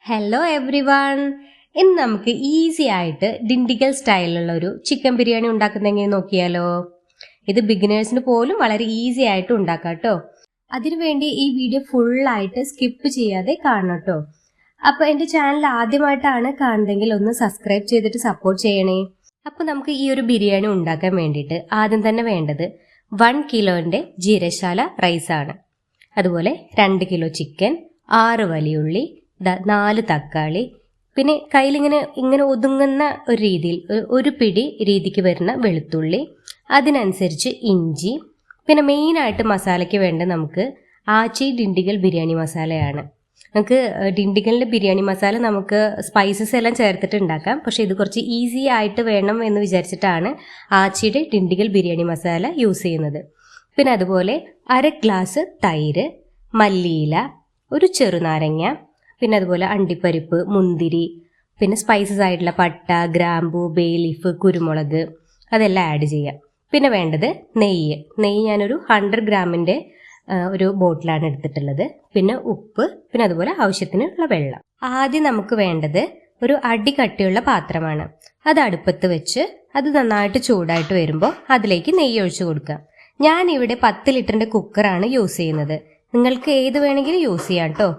Hello every one. ഇന്ന് നമുക്ക് easy ആയിട്ട് ഡിണ്ടിഗൽ സ്റ്റൈലിലുള്ള ഒരു ചിക്കൻ ബിരിയാണി ഉണ്ടാക്കുന്ന എങ്ങനെ നോക്കിയാലോ. ഇത് ബിഗിനേഴ്സിന് പോലും വളരെ ഈസി ആയിട്ട് ഉണ്ടാക്കാം കേട്ടോ. അതിനുവേണ്ടി ഈ വീഡിയോ ഫുള്ളായിട്ട് സ്കിപ്പ് ചെയ്യാതെ കാണണം കേട്ടോ. അപ്പോൾ എൻ്റെ ചാനൽ ആദ്യമായിട്ടാണ് കാണുന്നതെങ്കിൽ ഒന്ന് സബ്സ്ക്രൈബ് ചെയ്തിട്ട് സപ്പോർട്ട് ചെയ്യണേ. അപ്പോൾ നമുക്ക് ഈ ഒരു ബിരിയാണി ഉണ്ടാക്കാൻ വേണ്ടിയിട്ട് ആദ്യം തന്നെ വേണ്ടത് 1 കിലോൻ്റെ ജീരശാല റൈസാണ്. അതുപോലെ 2 കിലോ ചിക്കൻ, 6 വലിയുള്ളി, 4 തക്കാളി, പിന്നെ കയ്യിലിങ്ങനെ ഒതുങ്ങുന്ന ഒരു രീതിയിൽ ഒരു പിടി രീതിക്ക് വരുന്ന വെളുത്തുള്ളി, അതിനനുസരിച്ച് ഇഞ്ചി. പിന്നെ മെയിനായിട്ട് മസാലയ്ക്ക് വേണ്ട നമുക്ക് ആച്ചി ഡിണ്ടിഗൽ ബിരിയാണി മസാലയാണ്. നമുക്ക് ഡിണ്ടിഗലിൻ്റെ ബിരിയാണി മസാല നമുക്ക് സ്പൈസസ് എല്ലാം ചേർത്തിട്ട് ഉണ്ടാക്കാം. പക്ഷേ ഇത് കുറച്ച് ഈസി ആയിട്ട് വേണം എന്ന് വിചാരിച്ചിട്ടാണ് ആച്ചിയുടെ ഡിണ്ടിഗൽ ബിരിയാണി മസാല യൂസ് ചെയ്യുന്നത്. പിന്നെ അതുപോലെ 1/2 ഗ്ലാസ് തൈര്, മല്ലിയില, ഒരു ചെറുനാരങ്ങ, പിന്നെ അതുപോലെ അണ്ടിപ്പരിപ്പ്, മുന്തിരി, പിന്നെ സ്പൈസസ് ആയിട്ടുള്ള പട്ട, ഗ്രാമ്പൂ, ബേ ലീഫ്, കുരുമുളക്, അതെല്ലാം ആഡ് ചെയ്യാം. പിന്നെ വേണ്ടത് നെയ്യ് ഞാനൊരു 100 ഗ്രാമിൻ്റെ ഒരു ബോട്ടിലാണ് എടുത്തിട്ടുള്ളത്. പിന്നെ ഉപ്പ്, പിന്നെ അതുപോലെ ആവശ്യത്തിനുള്ള വെള്ളം. ആദ്യം നമുക്ക് വേണ്ടത് ഒരു അടി കട്ടിയുള്ള പാത്രമാണ്. അത് അടുപ്പത്ത് വെച്ച് അത് നന്നായിട്ട് ചൂടായിട്ട് വരുമ്പോൾ അതിലേക്ക് നെയ്യ് ഒഴിച്ചു കൊടുക്കാം. ഞാനിവിടെ 10 ലിറ്ററിൻ്റെ കുക്കറാണ് യൂസ് ചെയ്യുന്നത്. നിങ്ങൾക്ക് ഏത് വേണമെങ്കിലും യൂസ് ചെയ്യാം കേട്ടോ.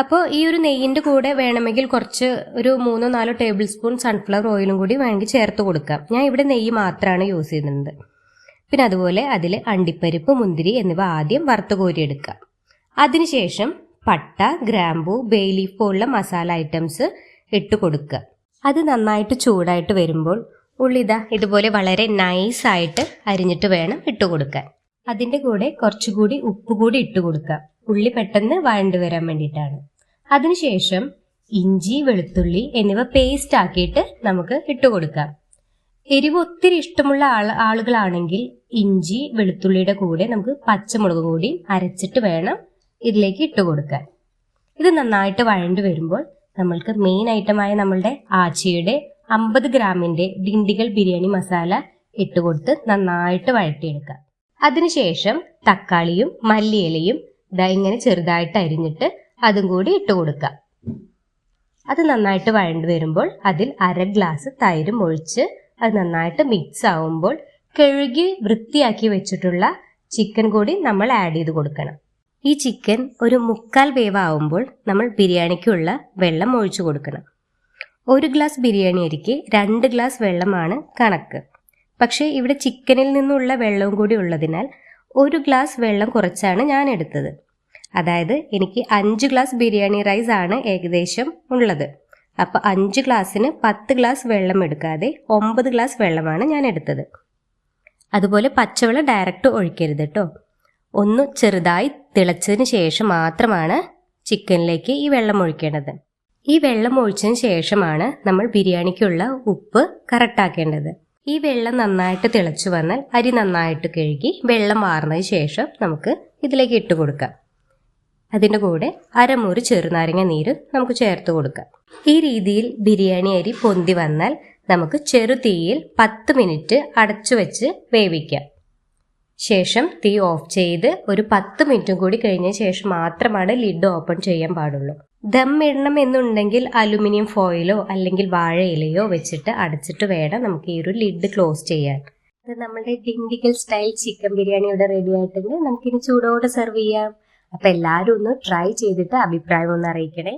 അപ്പോൾ ഈ ഒരു നെയ്യിൻ്റെ കൂടെ വേണമെങ്കിൽ കുറച്ച് ഒരു 3-4 ടേബിൾ സ്പൂൺ സൺഫ്ലവർ ഓയിലും കൂടി വേണമെങ്കിൽ ചേർത്ത് കൊടുക്കാം. ഞാൻ ഇവിടെ നെയ്യ് മാത്രമാണ് യൂസ് ചെയ്യുന്നത്. പിന്നെ അതുപോലെ അതിൽ അണ്ടിപ്പരിപ്പ്, മുന്തിരി എന്നിവ ആദ്യം വറുത്ത് കോരിയെടുക്കാം. അതിനുശേഷം പട്ട, ഗ്രാമ്പൂ, ബേ ലീഫ് പോലുള്ള മസാല ഐറ്റംസ് ഇട്ട് കൊടുക്കുക. അത് നന്നായിട്ട് ചൂടായിട്ട് വരുമ്പോൾ ഉള്ളിത ഇതുപോലെ വളരെ നൈസായിട്ട് അരിഞ്ഞിട്ട് വേണം ഇട്ട് കൊടുക്കാൻ. അതിൻ്റെ കൂടെ കുറച്ചുകൂടി ഉപ്പ് കൂടി ഇട്ട് കൊടുക്കാം. ഉള്ളി പെട്ടെന്ന് വഴണ്ടു വരാൻ വേണ്ടിയിട്ടാണ്. അതിനുശേഷം ഇഞ്ചി, വെളുത്തുള്ളി എന്നിവ പേസ്റ്റ് ആക്കിയിട്ട് നമുക്ക് ഇട്ട് കൊടുക്കാം. എരിവ് ഒത്തിരി ഇഷ്ടമുള്ള ആളുകളാണെങ്കിൽ ഇഞ്ചി, വെളുത്തുള്ളിയുടെ കൂടെ നമുക്ക് പച്ചമുളക് കൂടി അരച്ചിട്ട് വേണം ഇതിലേക്ക് ഇട്ട് കൊടുക്കാൻ. ഇത് നന്നായിട്ട് വഴണ്ടു വരുമ്പോൾ നമ്മൾക്ക് മെയിൻ ഐറ്റമായ നമ്മളുടെ ആച്ചിയുടെ 50 ഗ്രാമിൻ്റെ ഡിണ്ടിഗൽ ബിരിയാണി മസാല ഇട്ട് കൊടുത്ത് നന്നായിട്ട് വഴറ്റിയെടുക്കാം. അതിനുശേഷം തക്കാളിയും മല്ലിയിലയും ഇങ്ങനെ ചെറുതായിട്ട് അരിഞ്ഞിട്ട് അതും കൂടി ഇട്ട് കൊടുക്കാം. അത് നന്നായിട്ട് വഴണ്ടു വരുമ്പോൾ അതിൽ 1/2 ഗ്ലാസ് തൈരും ഒഴിച്ച് അത് നന്നായിട്ട് മിക്സ് ആവുമ്പോൾ കഴുകി വൃത്തിയാക്കി വെച്ചിട്ടുള്ള ചിക്കൻ കൂടി നമ്മൾ ആഡ് ചെയ്ത് കൊടുക്കണം. ഈ ചിക്കൻ ഒരു 1/4 വേവാകുമ്പോൾ നമ്മൾ ബിരിയാണിക്കുള്ള വെള്ളം ഒഴിച്ചു കൊടുക്കണം. 1 ഗ്ലാസ് ബിരിയാണി അരിക്ക് 2 ഗ്ലാസ് വെള്ളമാണ് കണക്ക്. പക്ഷേ ഇവിടെ ചിക്കനിൽ നിന്നുള്ള വെള്ളവും കൂടി ഉള്ളതിനാൽ 1 ഗ്ലാസ് വെള്ളം കുറച്ചാണ് ഞാൻ എടുത്തത്. അതായത് എനിക്ക് 5 ഗ്ലാസ് ബിരിയാണി റൈസ് ആണ് ഏകദേശം ഉള്ളത്. അപ്പോൾ 5 ഗ്ലാസ്സിന് 10 ഗ്ലാസ് വെള്ളം എടുക്കാതെ 9 ഗ്ലാസ് വെള്ളമാണ് ഞാൻ എടുത്തത്. അതുപോലെ പച്ചവെള്ളം ഡയറക്റ്റ് ഒഴിക്കരുത് കേട്ടോ. ഒന്ന് ചെറുതായി തിളച്ചതിന് ശേഷം മാത്രമാണ് ചിക്കനിലേക്ക് ഈ വെള്ളം ഒഴിക്കേണ്ടത്. ഈ വെള്ളം ഒഴിച്ചതിന് ശേഷമാണ് നമ്മൾ ബിരിയാണിക്കുള്ള ഉപ്പ് കറക്റ്റാക്കേണ്ടത്. ഈ വെള്ളം നന്നായിട്ട് തിളച്ചു വന്നാൽ അരി നന്നായിട്ട് കഴുകി വെള്ളം വാർന്നതിന് ശേഷം നമുക്ക് ഇതിലേക്ക് ഇട്ട് കൊടുക്കാം. അതിൻ്റെ കൂടെ 1/2 മുറി ചെറുനാരങ്ങ നീര് നമുക്ക് ചേർത്ത് കൊടുക്കാം. ഈ രീതിയിൽ ബിരിയാണി അരി പൊന്തി വന്നാൽ നമുക്ക് ചെറുതീയിൽ 10 മിനിറ്റ് അടച്ചു വെച്ച് വേവിക്കാം. ശേഷം തീ ഓഫ് ചെയ്ത് ഒരു 10 മിനിറ്റും കൂടി കഴിഞ്ഞ ശേഷം മാത്രമാണ് ലിഡ് ഓപ്പൺ ചെയ്യാൻ പാടുള്ളൂ. ദം ഇടണം എന്നുണ്ടെങ്കിൽ അലുമിനിയം ഫോയിലോ അല്ലെങ്കിൽ വാഴയിലയോ വെച്ചിട്ട് അടച്ചിട്ട് വേണം നമുക്ക് ഈ ഒരു ലിഡ് ക്ലോസ് ചെയ്യാൻ. ഇത് നമ്മുടെ ഡിണ്ടിഗൽ സ്റ്റൈൽ ചിക്കൻ ബിരിയാണി ഇവിടെ റെഡി ആയിട്ടുണ്ട്. നമുക്കിനി ചൂടോടെ സെർവ് ചെയ്യാം. അപ്പം എല്ലാവരും ഒന്ന് ട്രൈ ചെയ്തിട്ട് അഭിപ്രായം ഒന്ന് അറിയിക്കണേ.